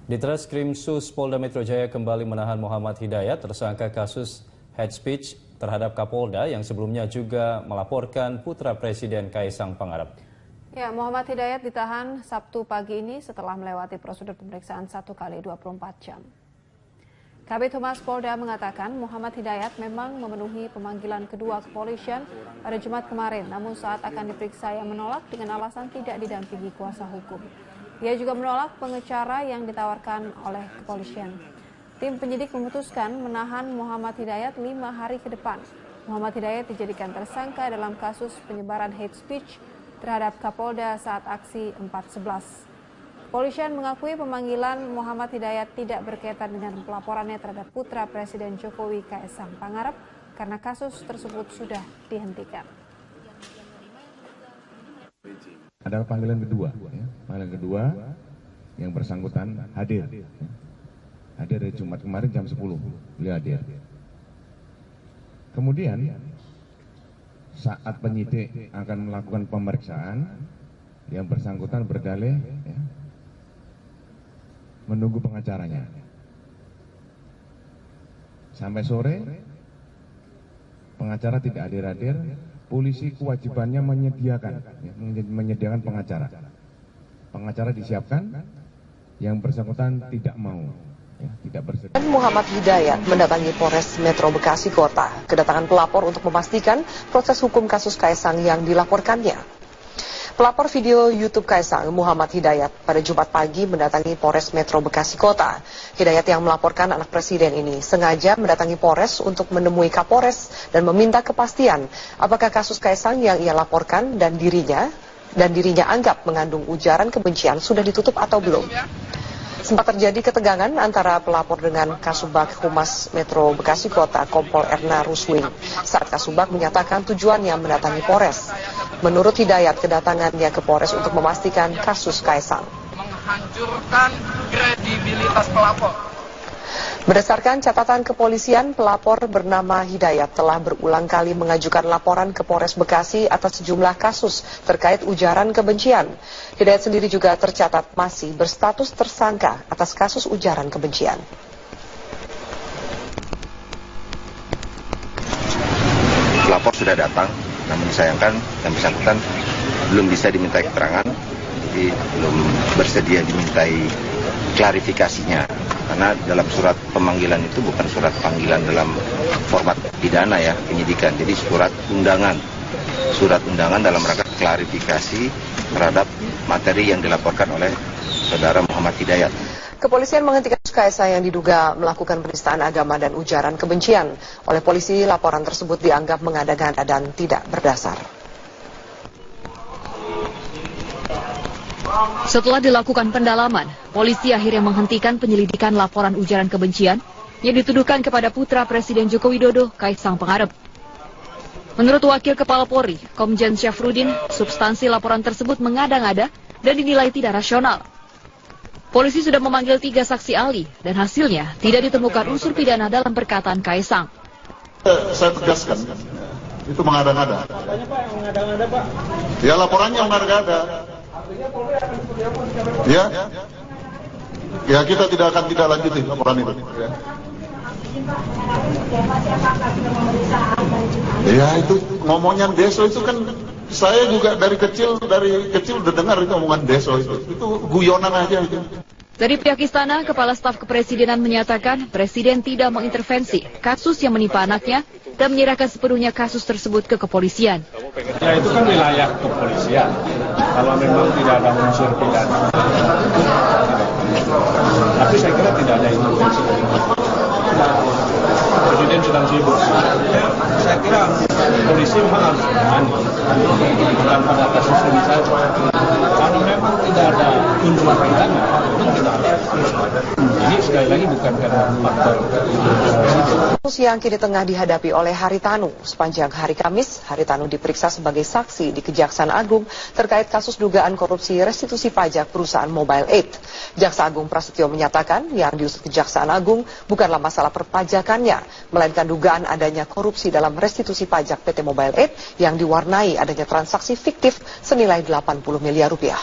Ditreskrim Sus Polda Metro Jaya kembali menahan Muhammad Hidayat, tersangka kasus hate speech terhadap Kapolda yang sebelumnya juga melaporkan putra Presiden Kaisang Pangarep. Ya, Muhammad Hidayat ditahan Sabtu pagi ini setelah melewati prosedur pemeriksaan 1 kali 24 jam. Kabid Humas Polda mengatakan Muhammad Hidayat memang memenuhi pemanggilan kedua kepolisian pada Jumat kemarin, namun saat akan diperiksa ia menolak dengan alasan tidak didampingi kuasa hukum. Ia juga menolak pengacara yang ditawarkan oleh kepolisian. Tim penyidik memutuskan menahan Muhammad Hidayat 5 hari ke depan. Muhammad Hidayat dijadikan tersangka dalam kasus penyebaran hate speech terhadap Kapolda saat aksi 4.11. Kepolisian mengakui pemanggilan Muhammad Hidayat tidak berkaitan dengan pelaporannya terhadap putra Presiden Jokowi Kaisang Pangarep karena kasus tersebut sudah dihentikan. Ada panggilan kedua, ya. Panggilan kedua yang bersangkutan hadir. Hadir dari Jumat kemarin jam 10, beliau hadir. Kemudian saat penyidik akan melakukan pemeriksaan, yang bersangkutan berdalih ya, menunggu pengacaranya. Sampai sore, pengacara tidak hadir-hadir. Polisi kewajibannya menyediakan pengacara. Pengacara disiapkan, yang bersangkutan tidak mau, ya, tidak bersedia. Muhammad Hidayat mendatangi Polres Metro Bekasi Kota. Kedatangan pelapor untuk memastikan proses hukum kasus Kaisang yang dilaporkannya. Pelapor video YouTube Kaisang, Muhammad Hidayat, pada Jumat pagi mendatangi Polres Metro Bekasi Kota. Hidayat yang melaporkan anak presiden ini sengaja mendatangi Polres untuk menemui Kapolres dan meminta kepastian apakah kasus Kaisang yang ia laporkan dan dirinya anggap mengandung ujaran kebencian sudah ditutup atau belum. Sempat terjadi ketegangan antara pelapor dengan Kasubag Humas Metro Bekasi Kota, Kompol Erna Ruswing, saat Kasubag menyatakan tujuannya mendatangi Polres. Menurut Hidayat, kedatangannya ke Polres untuk memastikan kasus Kaisang. Menghancurkan kredibilitas pelapor. Berdasarkan catatan kepolisian, pelapor bernama Hidayat telah berulang kali mengajukan laporan ke Polres Bekasi atas sejumlah kasus terkait ujaran kebencian. Hidayat sendiri juga tercatat masih berstatus tersangka atas kasus ujaran kebencian. Pelapor sudah datang, namun disayangkan yang bersangkutan belum bisa dimintai keterangan, jadi belum bersedia dimintai klarifikasinya. Karena dalam surat pemanggilan itu bukan surat panggilan dalam format pidana ya, penyidikan. Jadi surat undangan dalam rangka klarifikasi terhadap materi yang dilaporkan oleh saudara Muhammad Hidayat. Kepolisian menghentikan kasus Kaisang yang diduga melakukan penistaan agama dan ujaran kebencian. Oleh polisi, laporan tersebut dianggap mengada-ngada dan tidak berdasar. Setelah dilakukan pendalaman, polisi akhirnya menghentikan penyelidikan laporan ujaran kebencian yang dituduhkan kepada putra Presiden Joko Widodo, Kaisang Pangarep. Menurut Wakil Kepala Polri, Komjen Syafruddin, substansi laporan tersebut mengada-ngada dan dinilai tidak rasional. Polisi sudah memanggil 3 saksi ahli dan hasilnya tidak ditemukan unsur pidana dalam perkataan Kaisang. Saya tegaskan, itu mengada-ngada. Apanya Pak yang mengada-ngada Pak? Ya laporannya mengada-ngada. Ya kita tidak akan lanjuti laporan itu. Ya itu ngomongnya deso itu kan saya juga dari kecil udah dengar itu omongan deso itu guyonan aja itu. Dari pihak istana, Kepala Staf Kepresidenan menyatakan Presiden tidak mengintervensi kasus yang menimpa anaknya dan menyerahkan sepenuhnya kasus tersebut ke kepolisian. Ya itu kan wilayah kepolisian. Kalau memang tidak ada unsur pidana, tapi saya kira tidak ada intervensi. Presiden sedang sibuk. Saya kira polisi memang harus menangani, bukan pada kasus ini saja. Kalau memang tidak ada unsur pidana, itu tidak ada. Ini sekali lagi bukan karena faktor. Kasus yang kini tengah dihadapi oleh Haritanu. Sepanjang hari Kamis, Haritanu diperiksa sebagai saksi di Kejaksaan Agung terkait kasus dugaan korupsi restitusi pajak perusahaan Mobile Aid. Jaksa Agung Prasetyo menyatakan yang diusut Kejaksaan Agung bukanlah masalah perpajakannya, melainkan dugaan adanya korupsi dalam restitusi pajak PT Mobile Aid yang diwarnai adanya transaksi fiktif senilai 80 miliar rupiah.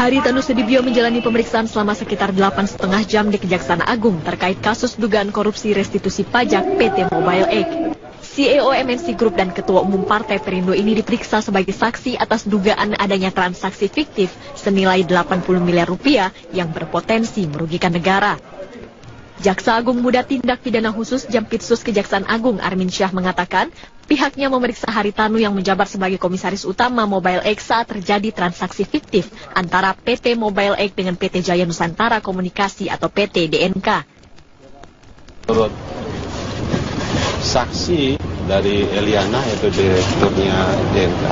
Haritanu Sudibyo menjalani pemeriksaan selama sekitar 8,5 jam di Kejaksaan Agung terkait kasus dugaan korupsi restitusi pajak PT Mobile Egg. CEO MNC Group dan Ketua Umum Partai Perindo ini diperiksa sebagai saksi atas dugaan adanya transaksi fiktif senilai 80 miliar rupiah yang berpotensi merugikan negara. Jaksa Agung Muda Tindak Pidana Khusus Jampitsus Kejaksaan Agung Armin Syah mengatakan pihaknya memeriksa Haritanu yang menjabat sebagai komisaris utama Mobile Egg saat terjadi transaksi fiktif antara PT Mobile Egg dengan PT Jaya Nusantara Komunikasi atau PT DNK. Menurut saksi dari Eliana, yaitu direkturnya DNK,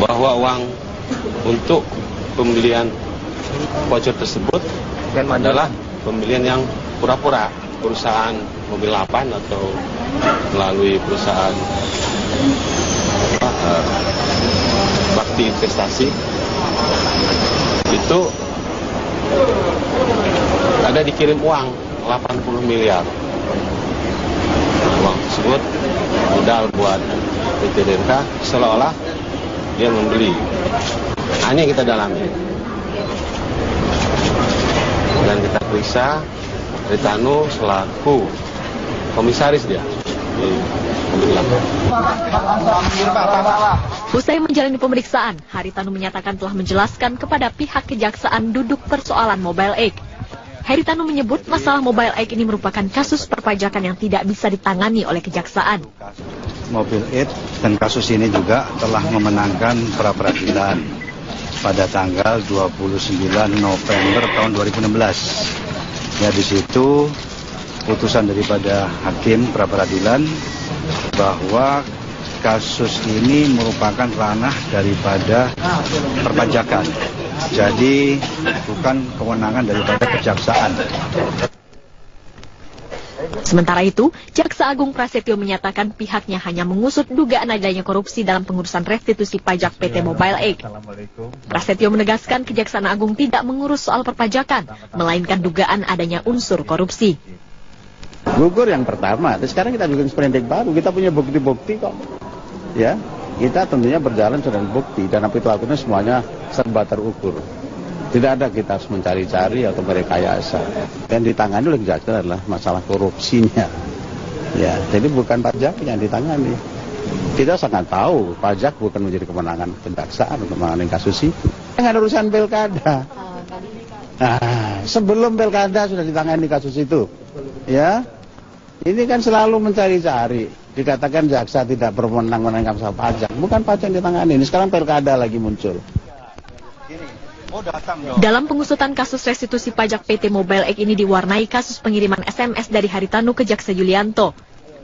bahwa uang untuk pembelian voucher tersebut adalah pembelian yang pura-pura perusahaan mobil 8 atau melalui perusahaan Bakti Investasi. Itu ada dikirim uang 80 miliar. Uang tersebut modal buat PT DNK, seolah-olah dia membeli. Hanya kita dalami dan kita periksa Haritanu selaku komisaris dia di Mobil 8. Usai menjalani pemeriksaan, Haritanu menyatakan telah menjelaskan kepada pihak kejaksaan duduk persoalan Mobile Egg. Haritanu menyebut masalah Mobile Egg ini merupakan kasus perpajakan yang tidak bisa ditangani oleh kejaksaan. Mobile Egg dan kasus ini juga telah memenangkan pra-peradilan pada tanggal 29 November tahun 2016. Ya, di situ putusan daripada hakim pra-peradilan bahwa kasus ini merupakan ranah daripada perpajakan. Jadi bukan kewenangan daripada kejaksaan. Sementara itu, Jaksa Agung Prasetyo menyatakan pihaknya hanya mengusut dugaan adanya korupsi dalam pengurusan restitusi pajak PT Mobile Egg. Prasetyo menegaskan Kejaksaan Agung tidak mengurus soal perpajakan, melainkan dugaan adanya unsur korupsi. Gugur yang pertama, sekarang kita bikin sprendik baru, kita punya bukti-bukti kok. Ya, kita tentunya berjalan sudah bukti dan apa itu akunnya semuanya serba terukur. Tidak ada kita harus mencari-cari atau merekayasa. Yang ditangani oleh kejaksaan adalah masalah korupsinya. Ya, jadi bukan pajak yang ditangani. Kita sangat tahu pajak bukan menjadi kewenangan kejaksaan untuk menangani kasus itu. Dengan urusan pilkada. Nah, sebelum pilkada sudah ditangani kasus itu. Ya, ini kan selalu mencari-cari. Dikatakan jaksa tidak berwenang menangani kasus pajak. Bukan pajak yang ditangani. Ini sekarang pilkada lagi muncul. Dalam pengusutan kasus restitusi pajak PT Mobile Egg ini diwarnai kasus pengiriman SMS dari Haritanu ke Jaksa Yulianto.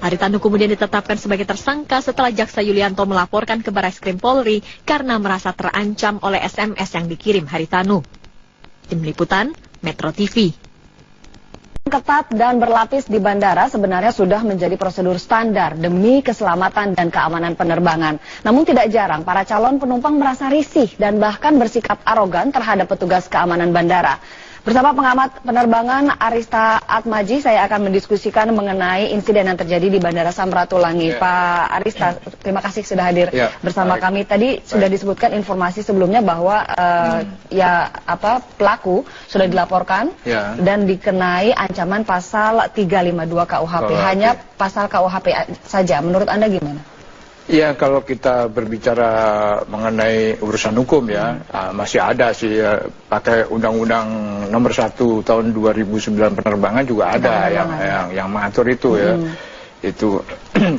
Haritanu kemudian ditetapkan sebagai tersangka setelah Jaksa Yulianto melaporkan ke Barreskrim Polri karena merasa terancam oleh SMS yang dikirim Haritanu. Tim Liputan, Metro TV. Ketat dan berlapis di bandara sebenarnya sudah menjadi prosedur standar demi keselamatan dan keamanan penerbangan. Namun tidak jarang para calon penumpang merasa risih dan bahkan bersikap arogan terhadap petugas keamanan bandara. Bersama pengamat penerbangan Arista Atmaji, saya akan mendiskusikan mengenai insiden yang terjadi di Bandara Samratulangi. Pak Arista, terima kasih sudah hadir bersama kami. Tadi sudah disebutkan informasi sebelumnya bahwa pelaku sudah dilaporkan dan dikenai ancaman pasal 352 KUHP. Hanya pasal KUHP saja. Menurut Anda gimana? Ya, kalau kita berbicara mengenai urusan hukum ya, masih ada sih pakai Undang-Undang Nomor 1 Tahun 2009 penerbangan juga ada yang mengatur itu ya. Itu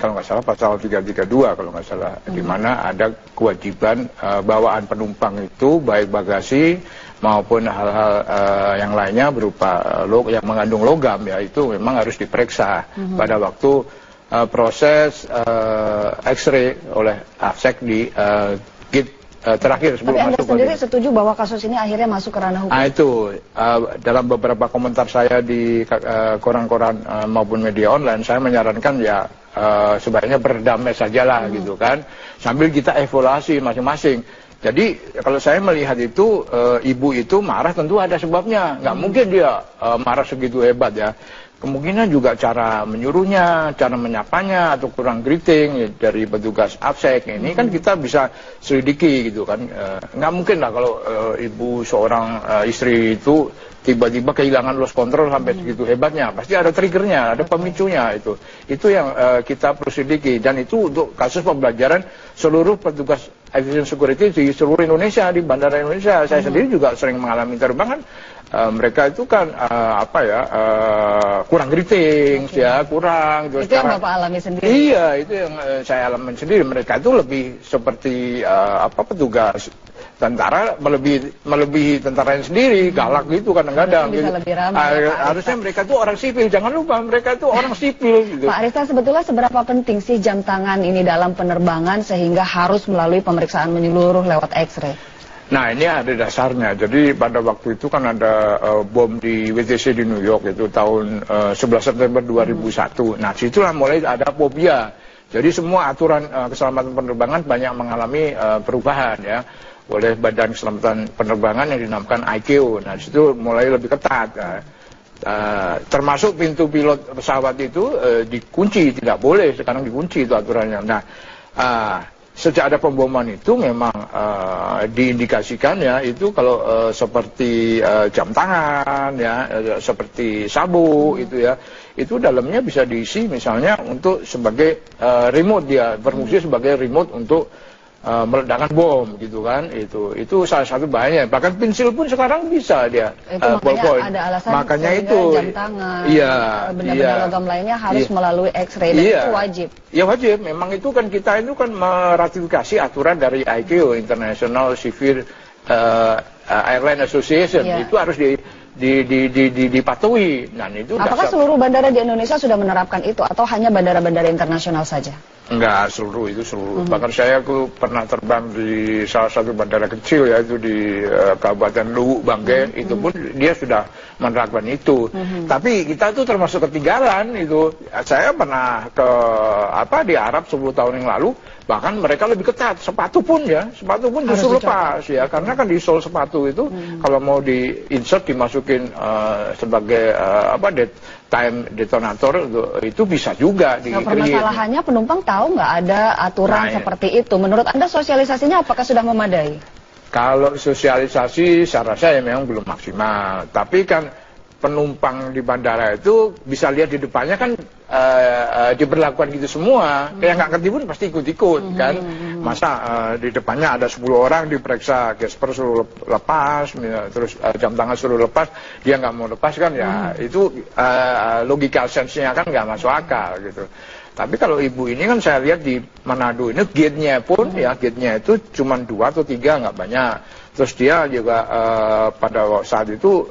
kalau nggak salah pasal 332 kalau nggak salah, di mana ada kewajiban bawaan penumpang itu baik bagasi maupun hal-hal yang lainnya berupa yang mengandung logam ya, itu memang harus diperiksa pada waktu proses X-ray oleh AFSEC di gate terakhir sebelum masuk. Tapi Anda sendiri setuju bahwa kasus ini akhirnya masuk ke ranah hukum? Itu dalam beberapa komentar saya di koran-koran maupun media online, saya menyarankan ya sebaiknya berdamai sajalah gitu kan, sambil kita evaluasi masing-masing. Jadi kalau saya melihat itu ibu itu marah tentu ada sebabnya, nggak mungkin dia marah segitu hebat ya. kemungkinan juga cara menyuruhnya, cara menyapanya atau kurang greeting ya, dari petugas APSEC ini kan kita bisa selidiki gitu kan. Nggak mungkin lah kalau ibu seorang istri itu tiba-tiba kehilangan lost control sampai segitu hebatnya, pasti ada triggernya, ada pemicunya itu yang kita perlu selidiki, dan itu untuk kasus pembelajaran seluruh petugas aviation security di seluruh Indonesia, di bandara Indonesia. Saya sendiri juga sering mengalami terbang kan. Mereka itu kan kurang greeting, ya kurang. Terus itu yang Bapak alami sendiri? Iya, itu yang saya alami sendiri. Mereka itu lebih seperti petugas tentara, melebihi tentara yang sendiri, galak gitu kadang-kadang. Bisa lebih ramai. Harusnya mereka itu orang sipil, jangan lupa mereka itu orang sipil. Gitu. Pak Arista, sebetulnya seberapa penting sih jam tangan ini dalam penerbangan sehingga harus melalui pemeriksaan menyeluruh lewat X-ray? Nah, ini ada dasarnya. Jadi pada waktu itu kan ada bom di WTC di New York itu tahun 11 September 2001. Nah, situlah mulai ada fobia. Jadi semua aturan keselamatan penerbangan banyak mengalami perubahan ya oleh Badan Keselamatan Penerbangan yang dinamakan ICAO. Nah, situ mulai lebih ketat. Termasuk pintu pilot pesawat itu dikunci, tidak boleh sekarang dikunci itu aturannya. Nah, sejak ada pemboman itu memang diindikasikan ya itu kalau seperti jam tangan ya seperti sabuk itu ya itu dalamnya bisa diisi misalnya untuk sebagai remote, dia berfungsi sebagai remote untuk meledakkan bom gitu kan, itu salah satu bahayanya. Bahkan pensil pun sekarang bisa dia makanya ada alasan makanya itu jam tangan, benda-benda logam lainnya harus melalui X-ray dan itu wajib. Ya wajib, memang itu kan kita itu kan meratifikasi aturan dari ICAO, International Civil Airline Association, itu harus dipatuhi. Nah, itu apakah seluruh bandara di Indonesia sudah menerapkan itu atau hanya bandara-bandara internasional saja? Enggak, seluruh. Bahkan saya pernah terbang di salah satu bandara kecil yaitu di Kabupaten Luwu, Bangke, itu pun dia sudah menerapkan itu. Tapi kita tuh termasuk ketinggalan itu. Saya pernah di Arab 10 tahun yang lalu, bahkan mereka lebih ketat. Sepatu pun justru lepas ya, karena kan di sol sepatu itu kalau mau di insert dimasukin sebagai time detonator itu bisa juga permasalahannya penumpang tahu nggak ada aturan seperti itu. Menurut Anda sosialisasinya apakah sudah memadai? Kalau sosialisasi saya rasa ya memang belum maksimal. Tapi kan penumpang di bandara itu bisa lihat di depannya kan diberlakukan gitu semua. Yang nggak ngerti pun pasti ikut-ikut kan. Masa di depannya ada 10 orang diperiksa, gesper suruh lepas, terus jam tangan suruh lepas, dia nggak mau lepas kan ya itu logika sense-nya kan nggak masuk akal gitu. Tapi kalau ibu ini kan saya lihat di Manado ini gate-nya pun gate-nya itu cuma 2 atau 3 nggak banyak. Terus dia juga pada saat itu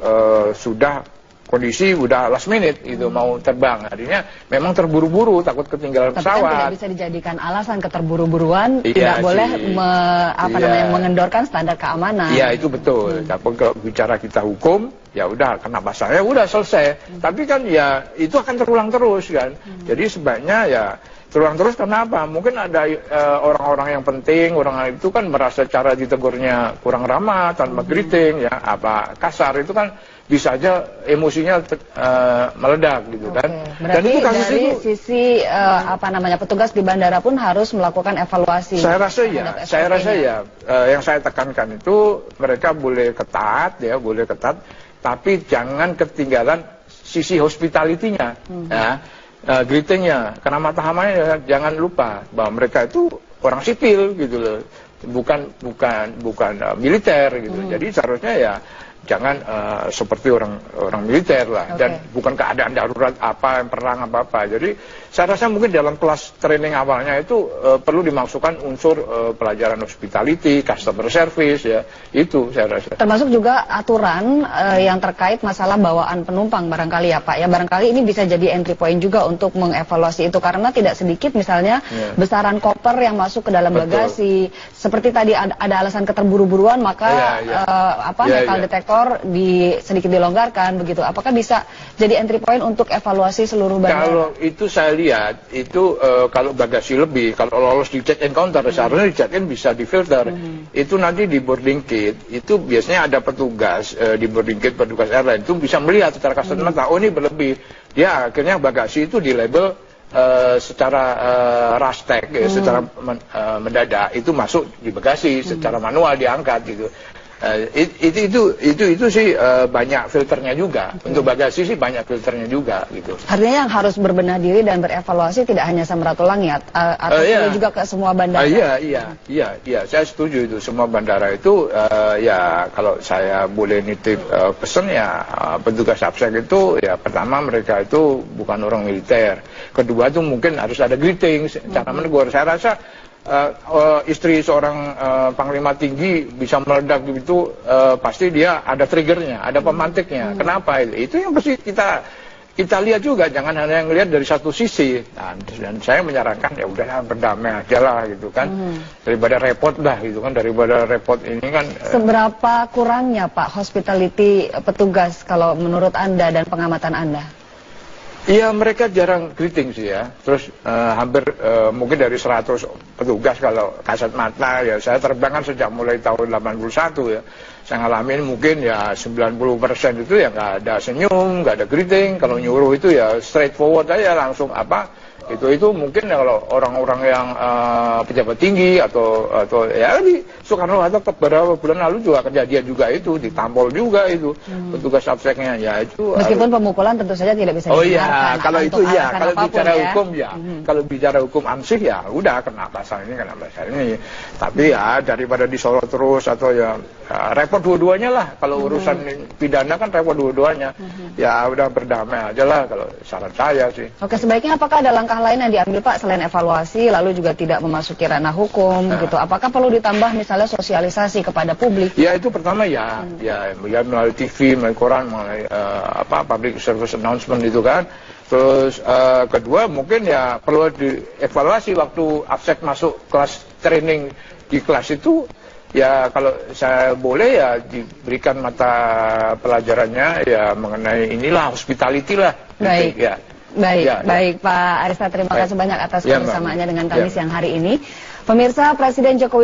sudah kondisi udah last minute itu mau terbang, artinya memang terburu-buru takut ketinggalan pesawat. Tapi kan tidak bisa dijadikan alasan keterburu-buruan tidak boleh mengendorkan standar keamanan. Iya itu betul. Tapi kalau bicara kita hukum ya udah kena pasalnya udah selesai. Tapi kan ya itu akan terulang terus kan. Jadi sebaiknya ya terulang terus karena apa? Mungkin ada orang-orang yang penting, orang itu kan merasa cara ditegurnya kurang ramah, tanpa greeting ya, kasar itu kan bisa aja emosinya meledak gitu kan. Berarti dan itu kasus dari itu, sisi petugas di bandara pun harus melakukan evaluasi. Saya rasa ya, yang saya tekankan itu mereka boleh ketat, tapi jangan ketinggalan sisi hospitality-nya, greeting-nya, karena matahamanya jangan lupa bahwa mereka itu orang sipil gitu loh, bukan militer gitu. Jadi seharusnya ya jangan seperti orang militer lah, dan bukan keadaan darurat perang apa. Jadi saya rasa mungkin dalam kelas training awalnya itu perlu dimasukkan unsur pelajaran hospitality, customer service ya, itu saya rasa. Termasuk juga aturan yang terkait masalah bawaan penumpang barangkali ya Pak ya, barangkali ini bisa jadi entry point juga untuk mengevaluasi itu, karena tidak sedikit misalnya besaran koper yang masuk ke dalam bagasi, seperti tadi ada alasan keterburu-buruan maka metal detektor sedikit dilonggarkan begitu. Apakah bisa jadi entry point untuk evaluasi seluruh bandara? Kalau itu saya lihat itu kalau bagasi lebih, kalau lolos di check-in counter, seharusnya di check-in bisa difilter. Itu nanti di boarding gate itu biasanya ada petugas di boarding gate, petugas airline itu bisa melihat secara kasat mata, oh ini berlebih. Ya akhirnya bagasi itu di label secara rastek, secara mendadak itu masuk di bagasi, secara manual diangkat gitu. Itu sih banyak filternya juga. Untuk bagasi sih banyak filternya juga gitu. Artinya yang harus berbenah diri dan berevaluasi tidak hanya Samratulangi atau juga ke semua bandara. Iya, saya setuju itu. Semua bandara itu ya kalau saya boleh nitip pesan ya petugas APSEC itu ya pertama mereka itu bukan orang militer. Kedua itu mungkin harus ada greeting, cara menegur. Saya rasa istri seorang panglima tinggi bisa meledak begitu, pasti dia ada triggernya, ada pemantiknya. Kenapa? Itu yang pasti kita lihat juga, jangan hanya yang lihat dari satu sisi. Nah, dan saya menyarankan ya udah berdamai aja lah gitu kan, daripada repot lah gitu kan, daripada repot ini kan. Seberapa kurangnya Pak hospitality petugas kalau menurut Anda dan pengamatan Anda? Iya, mereka jarang greeting sih ya. Terus hampir mungkin dari 100 petugas kalau kasat mata ya, saya terbang kan sejak mulai tahun 81 ya. Saya ngalamin mungkin ya 90% itu ya nggak ada senyum, nggak ada greeting. Kalau nyuruh itu ya straightforward aja langsung apa. Itu mungkin ya kalau orang-orang yang pejabat tinggi atau ya di Soekarno-Hatta beberapa bulan lalu juga kejadian juga itu, ditampol juga itu petugas APSEC-nya ya itu. Meskipun pemukulan tentu saja tidak bisa dibenarkan. Oh iya, kalau itu ya, kalau bicara hukum ya, kalau bicara hukum ansih ya udah kena pasal ini. Tapi ya daripada disorot terus atau ya repot dua-duanya lah. Kalau urusan pidana kan repot dua-duanya. Ya udah berdamai aja lah kalau saran saya sih. Oke, sebaiknya apakah ada langkah lain yang diambil Pak selain evaluasi lalu juga tidak memasuki ranah hukum gitu? Apakah perlu ditambah misalnya sosialisasi kepada publik? Ya itu pertama ya melalui TV, melalui koran, melalui public service announcement itu kan. Terus kedua mungkin ya perlu dievaluasi waktu APSEC masuk kelas training di kelas itu. Ya kalau saya boleh ya diberikan mata pelajarannya ya mengenai inilah hospitality lah. Baik. Gitu, ya. Baik Pak Arista, terima kasih banyak atas kebersamaannya dengan kami siang hari ini. Pemirsa, Presiden Jokowi